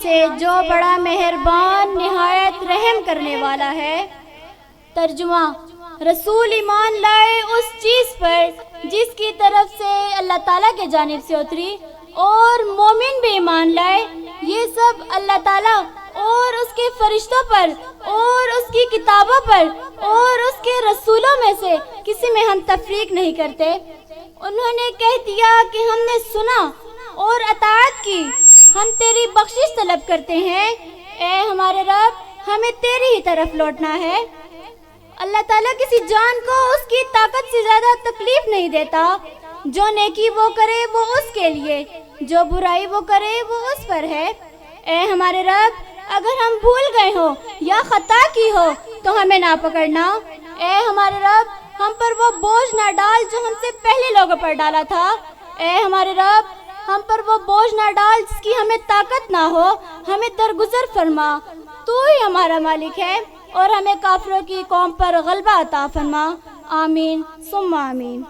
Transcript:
سے جو بڑا مہربان نہایت رحم کرنے والا ہے۔ ترجمہ: رسول ایمان لائے اس چیز پر جس کی طرف سے اللہ تعالیٰ کے جانب سے اتری، اور مومن بھی ایمان لائے، یہ سب اللہ تعالیٰ اور اس کے فرشتوں پر اور اس کی کتابوں پر اور اس کے رسولوں میں سے کسی میں ہم تفریق نہیں کرتے۔ انہوں نے کہہ دیا کہ ہم نے سنا اور اطاعت کی، ہم تیری بخشش طلب کرتے ہیں، اے ہمارے رب ہمیں تیری ہی طرف لوٹنا ہے۔ اللہ تعالیٰ کسی جان کو اس کی طاقت سے زیادہ تکلیف نہیں دیتا۔ جو نیکی وہ کرے وہ اس کے لیے، جو برائی وہ کرے وہ اس پر ہے۔ اے ہمارے رب اگر ہم بھول گئے ہو یا خطا کی ہو تو ہمیں نہ پکڑنا۔ اے ہمارے رب ہم پر وہ بوجھ نہ ڈال جو ہم سے پہلے لوگوں پر ڈالا تھا۔ اے ہمارے رب ہم پر وہ بوجھ نہ ڈال جس کی ہمیں طاقت نہ ہو، ہمیں درگزر فرما۔ تو ہی ہمارا مالک ہے اور ہمیں کافروں کی قوم پر غلبہ عطا فرما۔ آمین ثم آمین۔